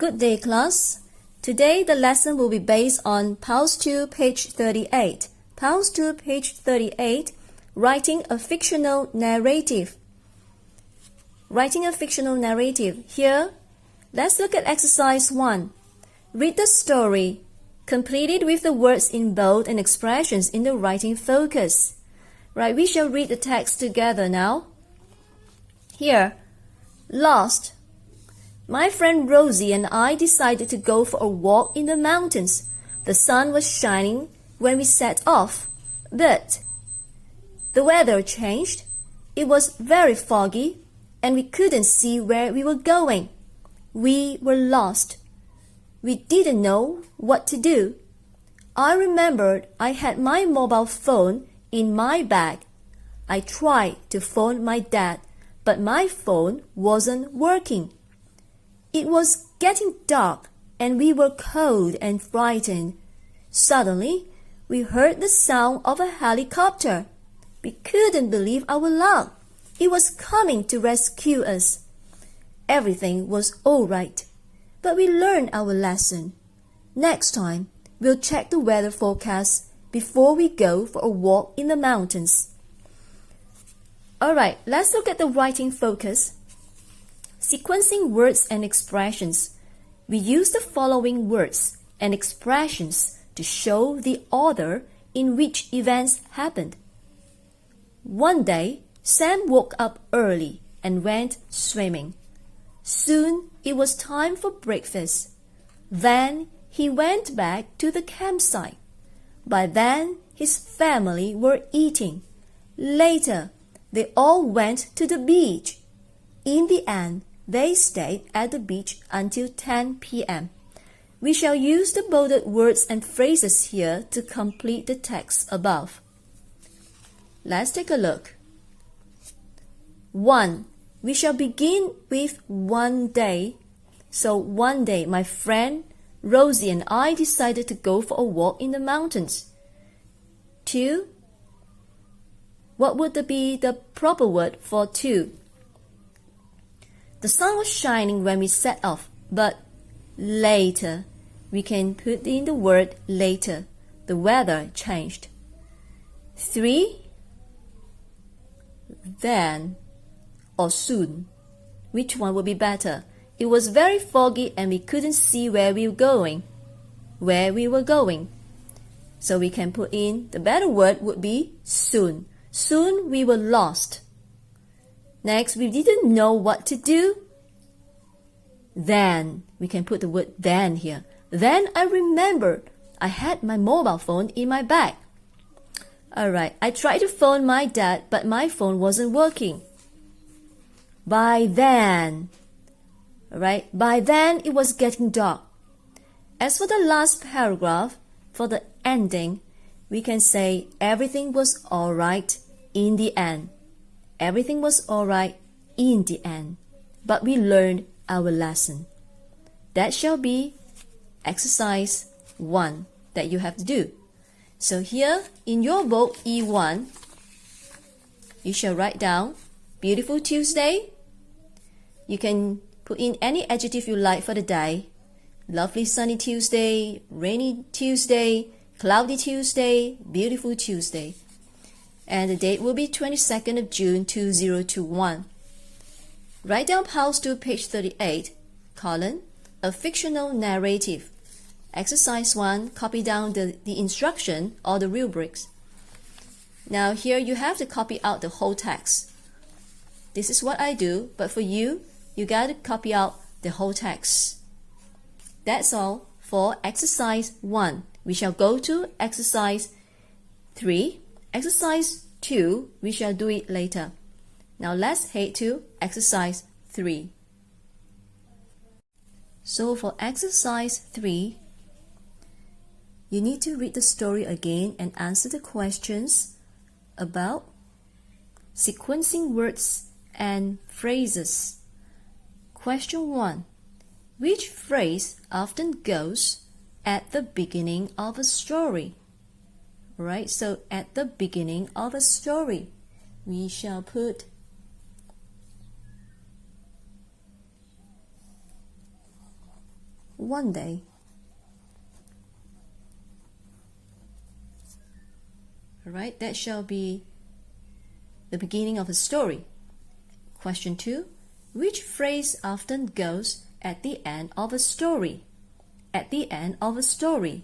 Good day, class. Today the lesson will be based on Pause 2, page 38. Pause 2, page 38, writing a fictional narrative. Writing a fictional narrative. Here, let's look at exercise 1. Read the story. Complete it with the words in bold and expressions in the writing focus. Right, we shall read the text together now. Here, lost. My friend Rosie and I decided to go for a walk in the mountains. The sun was shining when we set off, but the weather changed. It was very foggy and we couldn't see where we were going. We were lost. We didn't know what to do. I remembered I had my mobile phone in my bag. I tried to phone my dad, but my phone wasn't working. It was getting dark and we were cold and frightened. Suddenly, we heard the sound of a helicopter. We couldn't believe our luck. It was coming to rescue us. Everything was all right, but we learned our lesson. Next time, we'll check the weather forecast before we go for a walk in the mountains. Alright, let's look at the writing focus. Sequencing words and expressions. We use the following words and expressions to show the order in which events happened. One day, Sam woke up early and went swimming. Soon, it was time for breakfast. Then, he went back to the campsite. By then, his family were eating. Later, they all went to the beach. In the end, they stayed at the beach until 10 p.m. We shall use the bolded words and phrases here to complete the text above. Let's take a look. 1. We shall begin with one day. So one day, my friend Rosie and I decided to go for a walk in the mountains. 2. What would be the proper word for 2? The sun was shining when we set off, but later, we can put in the word later. The weather changed. 3. Then or soon. Which one would be better? It was very foggy and we couldn't see where we were going. So we can put in the better word would be soon. Soon we were lost. Next, we didn't know what to do. Then, we can put the word then here. Then I remembered I had my mobile phone in my bag. Alright, I tried to phone my dad, but my phone wasn't working. By then, it was getting dark. As for the last paragraph, for the ending, we can say everything was alright in the end. Everything was alright in the end, but we learned our lesson. That shall be exercise 1 that you have to do. So here in your book E1, you shall write down beautiful Tuesday. You can put in any adjective you like for the day. Lovely sunny Tuesday, rainy Tuesday, cloudy Tuesday, beautiful Tuesday. And the date will be 22nd of June 2021. Write down Pause to page 38, colon, a fictional narrative. Exercise 1, copy down the instruction or the rubrics. Now here you have to copy out the whole text. This is what I do, but for you, you got to copy out the whole text. That's all for exercise 1. We shall go to exercise 3. Exercise 2, we shall do it later. Now let's head to exercise 3. So for exercise 3, you need to read the story again and answer the questions about sequencing words and phrases. Question 1. Which phrase often goes at the beginning of a story? Right, so at the beginning of a story, we shall put one day. Alright, that shall be the beginning of a story. Question 2. Which phrase often goes at the end of a story? At the end of a story.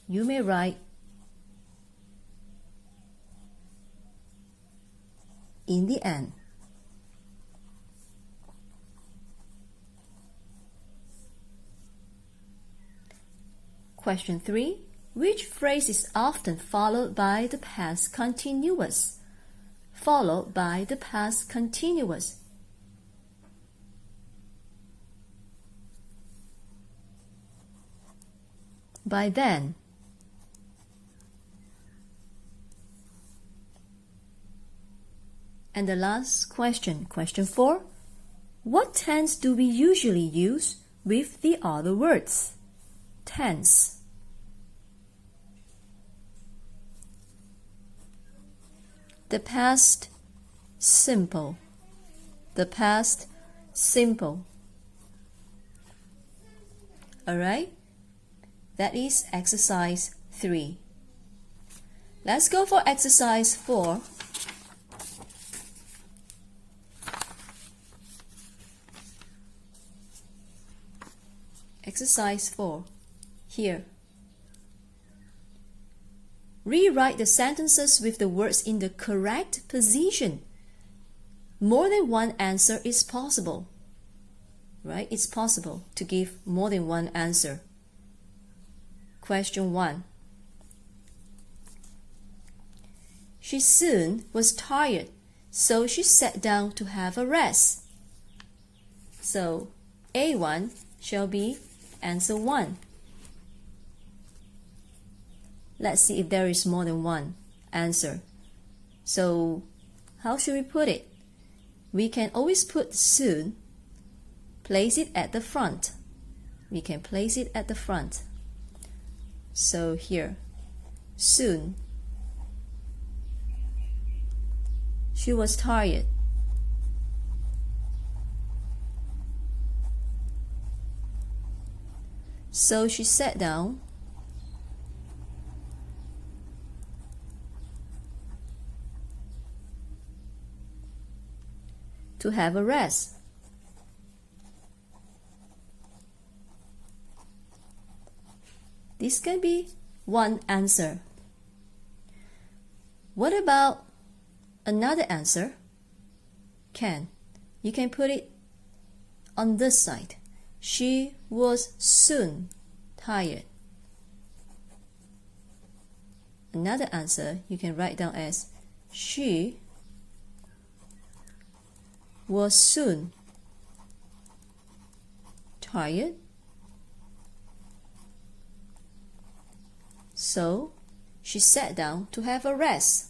You may write in the end. Question 3. Which phrase is often followed by the past continuous? Followed by the past continuous. By then. And the last question, question 4. What tense do we usually use with the other words? Tense. The past simple. The past simple. Alright? That is exercise 3. Let's go for exercise 4. Exercise 4. Here. Rewrite the sentences with the words in the correct position. More than one answer is possible. Right? It's possible to give more than one answer. Question 1. She soon was tired, so she sat down to have a rest. So, A1 shall be answer 1. Let's see if there is more than one answer. So, how should we put it? We can always put soon. Place it at the front. We can place it at the front. So here, soon. She was tired. So she sat down to have a rest. This can be one answer. What about another answer? You can put it on this side. She was soon tired. Another answer you can write down as she was soon tired, so she sat down to have a rest.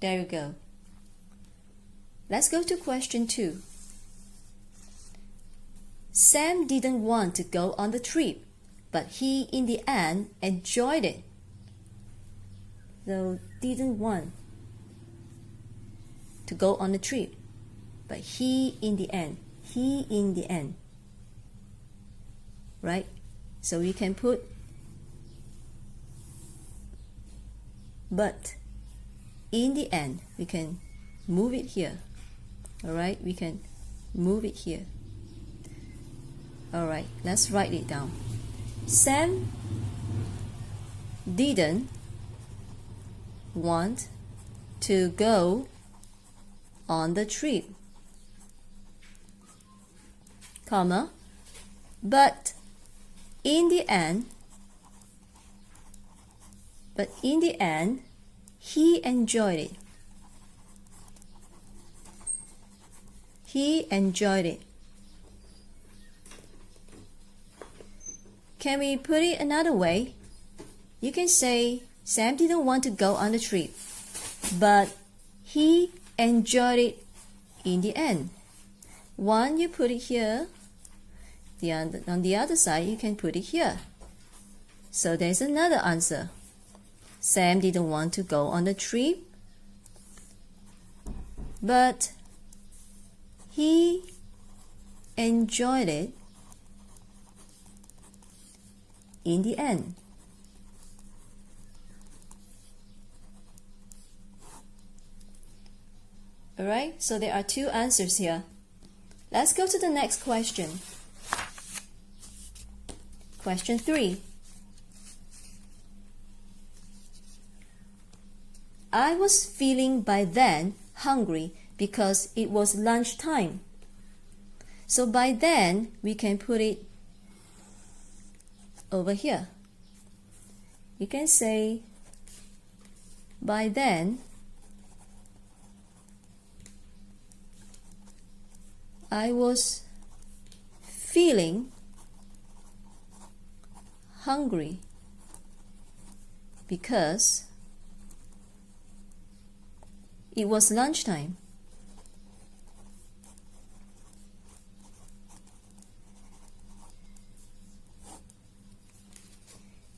There you go. Let's go to question 2. Sam didn't want to go on the trip, but he in the end enjoyed it. So didn't want to go on the trip, but he in the end, right? So we can put but in the end. We can move it here. Alright, we can move it here. Alright, let's write it down. Sam didn't want to go on the trip, comma, but in the end, he enjoyed it. He enjoyed it. Can we put it another way? You can say Sam didn't want to go on the trip, but he enjoyed it in the end. One, you put it here. On the other side, you can put it here. So there's another answer. Sam didn't want to go on the trip, but he enjoyed it in the end. Alright, so there are two answers here. Let's go to the next question. Question 3. I was feeling by then hungry because it was lunchtime. So by then, we can put it over here. You can say, by then, I was feeling hungry because it was lunchtime.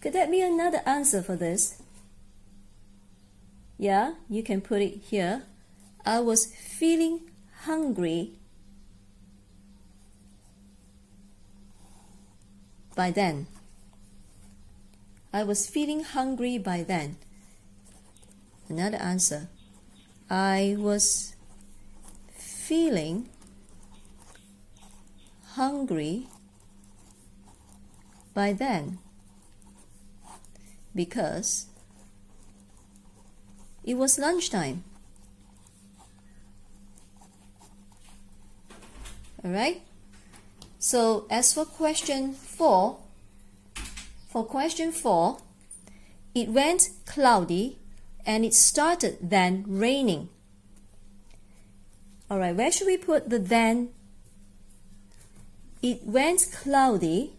Could that be another answer for this? Yeah, you can put it here. I was feeling hungry by then. I was feeling hungry by then. Another answer. I was feeling hungry by then because it was lunchtime. Alright? So as for question 4, it went cloudy and it started then raining. Alright, where should we put the then? It went cloudy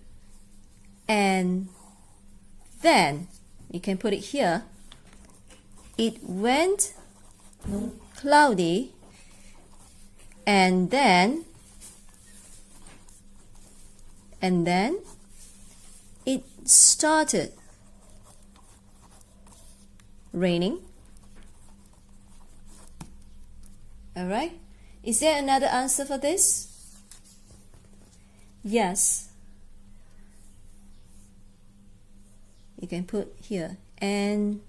and then, you can put it here. It went cloudy and then it started raining. Alright, is there another answer for this? Yes. You can put here and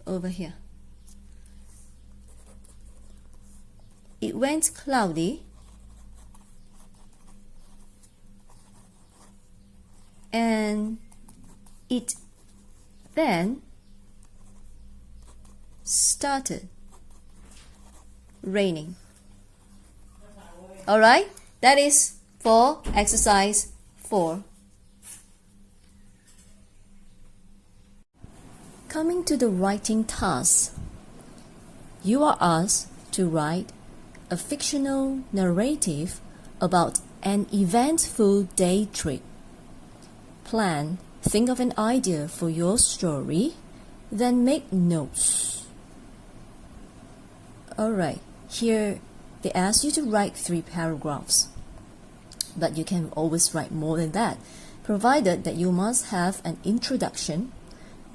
over here. It went cloudy and it then started raining. Alright, that is for exercise 4. Coming to the writing task, you are asked to write a fictional narrative about an eventful day trip. Plan, think of an idea for your story, then make notes. Alright, here they ask you to write 3 paragraphs. But you can always write more than that, provided that you must have an introduction,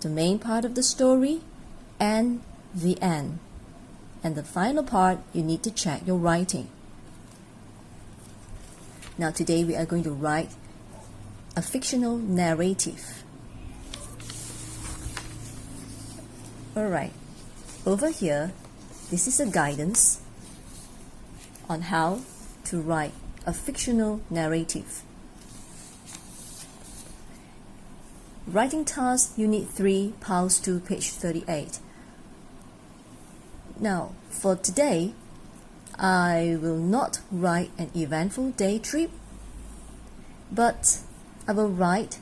the main part of the story, and the end. And the final part, you need to check your writing. Now today we are going to write a fictional narrative. Alright, over here, this is a guidance on how to write a fictional narrative. Writing task, Unit 3, Pause to page 38. Now, for today, I will not write an eventful day trip, but I will write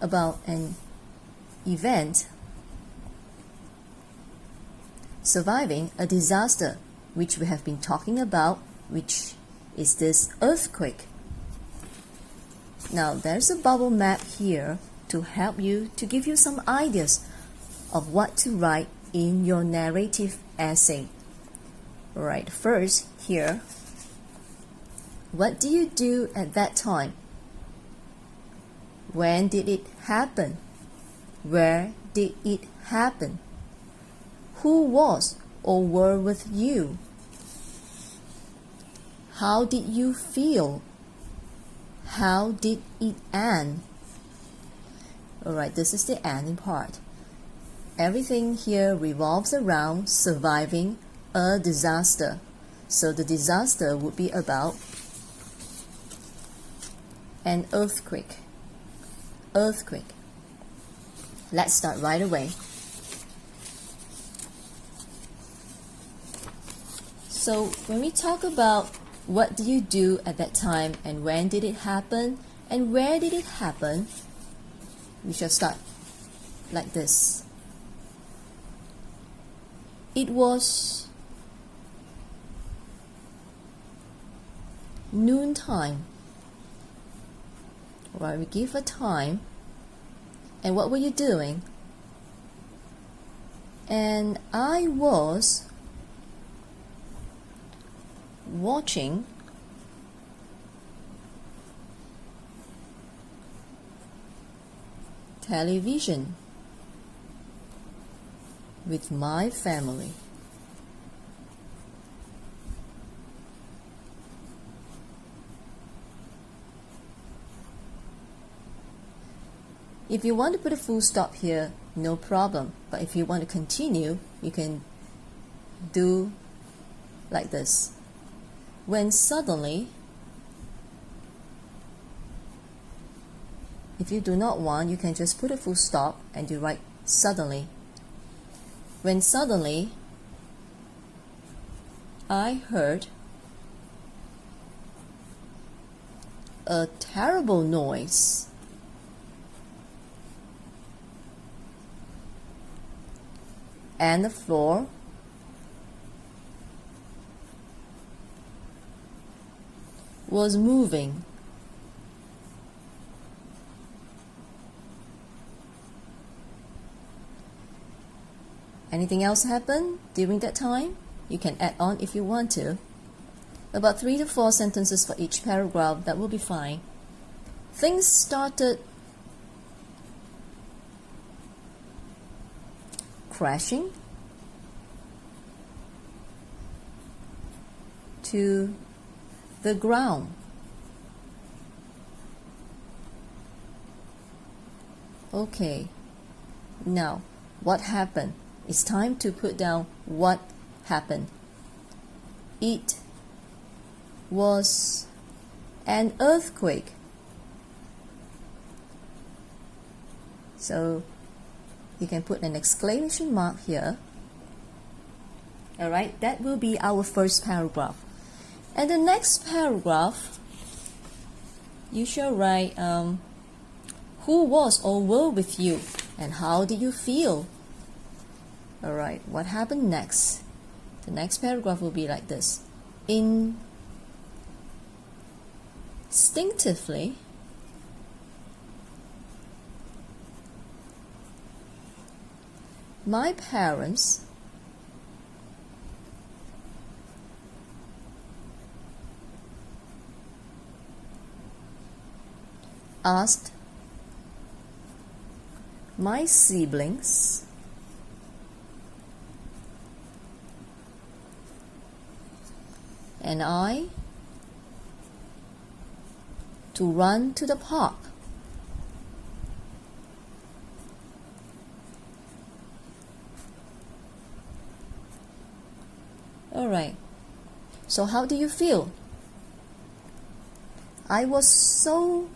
about an event surviving a disaster which we have been talking about, which is this earthquake. Now, there's a bubble map here to help you, to give you some ideas of what to write in your narrative essay. Alright, first here, what do you do at that time? When did it happen? Where did it happen? Who was or were with you? How did you feel? How did it end? Alright, this is the ending part. Everything here revolves around surviving a disaster. So the disaster would be about an earthquake. Earthquake. Let's start right away. So when we talk about what did you do at that time and when did it happen and where did it happen, we shall start like this. It was noontime. Right, we give a time. And what were you doing? And I was watching television with my family. If you want to put a full stop here, no problem. But if you want to continue, you can do like this. When suddenly, if you do not want, you can just put a full stop and you write suddenly. When suddenly, I heard a terrible noise. And the floor was moving. Anything else happen during that time? You can add on if you want to. About 3 to 4 sentences for each paragraph, that will be fine. Things started crashing to the ground. Okay, now what happened? It's time to put down what happened. It was an earthquake. So you can put an exclamation mark here. Alright, that will be our first paragraph. And the next paragraph, you shall write who was or were with you and how did you feel? Alright, what happened next? The next paragraph will be like this. Instinctively, my parents asked my siblings and I to run to the park. Alright, so how do you feel? I was so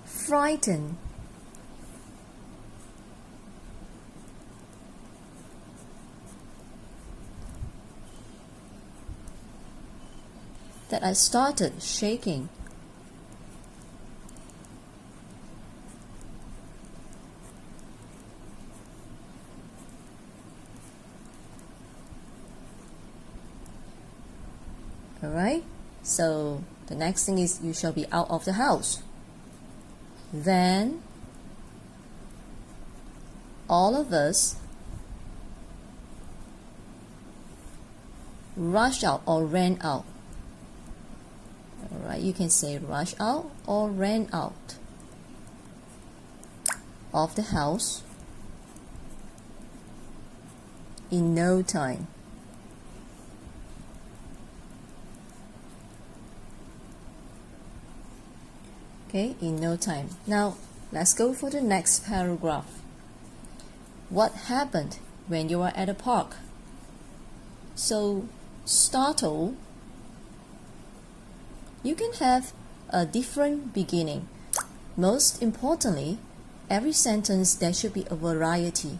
frightened. That I started shaking. Alright, so the next thing is you shall be out of the house. Then all of us rushed out or ran out. Alright, you can say rush out or ran out of the house in no time. Okay, in no time. Now, let's go for the next paragraph. What happened when you were at a park? So, startle, you can have a different beginning. Most importantly, every sentence there should be a variety.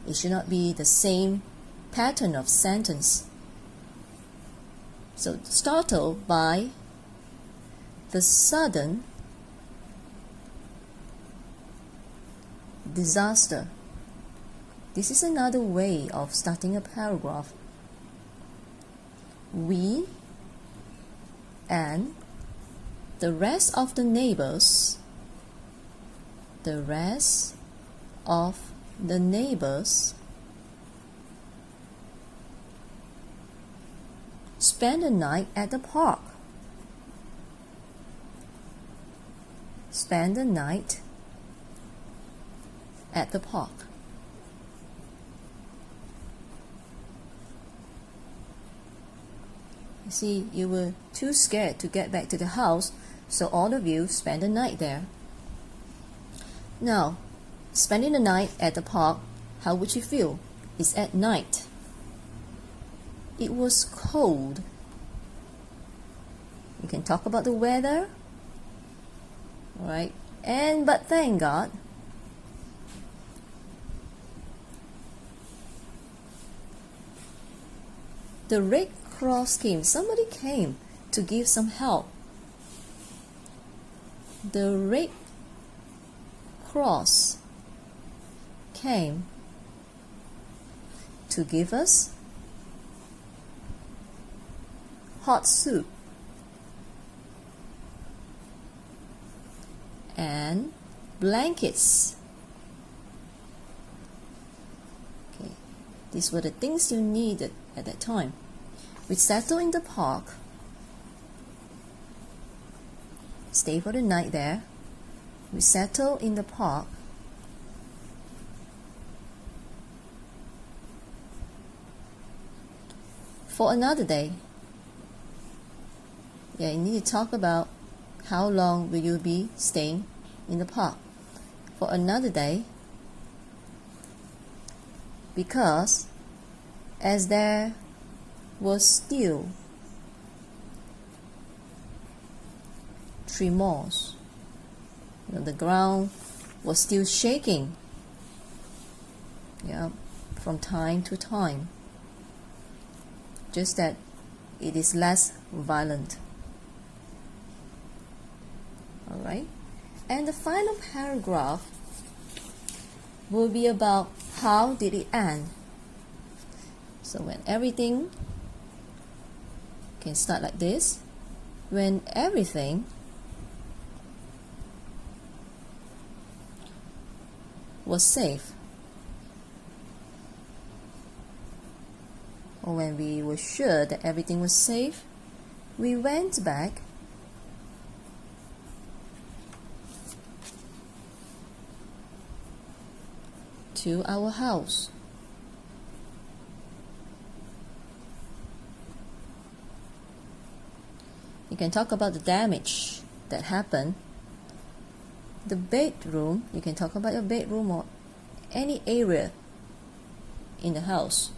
It should not be the same pattern of sentence. So, startled by the sudden disaster. This is another way of starting a paragraph. We and the rest of the neighbors spend the night at the park. Spend the night at the park. You see, you were too scared to get back to the house, so all of you spent the night there. Now, spending the night at the park, how would you feel? It's at night. It was cold. You can talk about the weather, right? But thank God, the Red Cross came. Somebody came to give some help. The Red Cross came to give us hot soup and blankets. Okay, these were the things you needed at that time. We settled in the park, stay for the night there. We settled in the park. For another day. Yeah, you need to talk about how long will you be staying in the park. For another day, because as there was still tremors, the ground was still shaking, from time to time, just that it is less violent. Alright, and the final paragraph will be about how did it end. So when everything can start like this, when everything was safe, or when we were sure that everything was safe, we went back to our house. You can talk about the damage that happened. The bedroom, you can talk about your bedroom or any area in the house.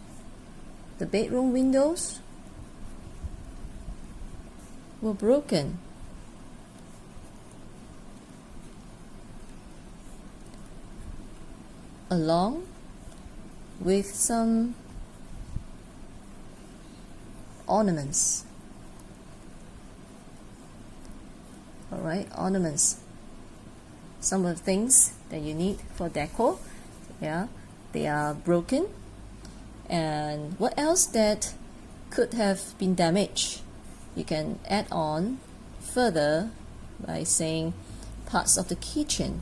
The bedroom windows were broken. Along with some ornaments. Alright, ornaments. Some of the things that you need for decor, they are broken. And what else that could have been damaged? You can add on further by saying parts of the kitchen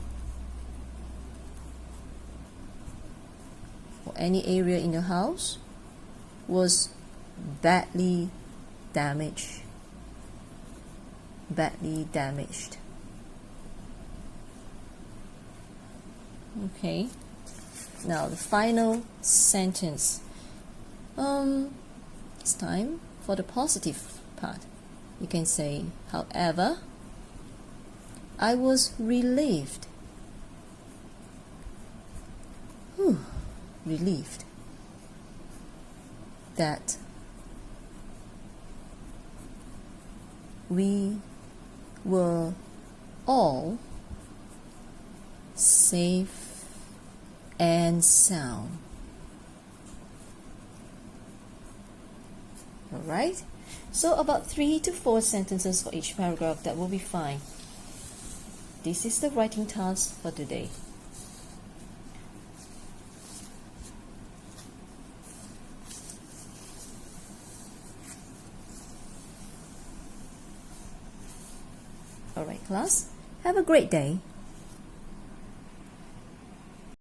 or any area in your house was badly damaged. Okay, now the final sentence. It's time for the positive part. You can say, however, I was relieved. Relieved that we were all safe and sound. Alright, so about 3 to 4 sentences for each paragraph, that will be fine. This is the writing task for today. Alright class, have a great day.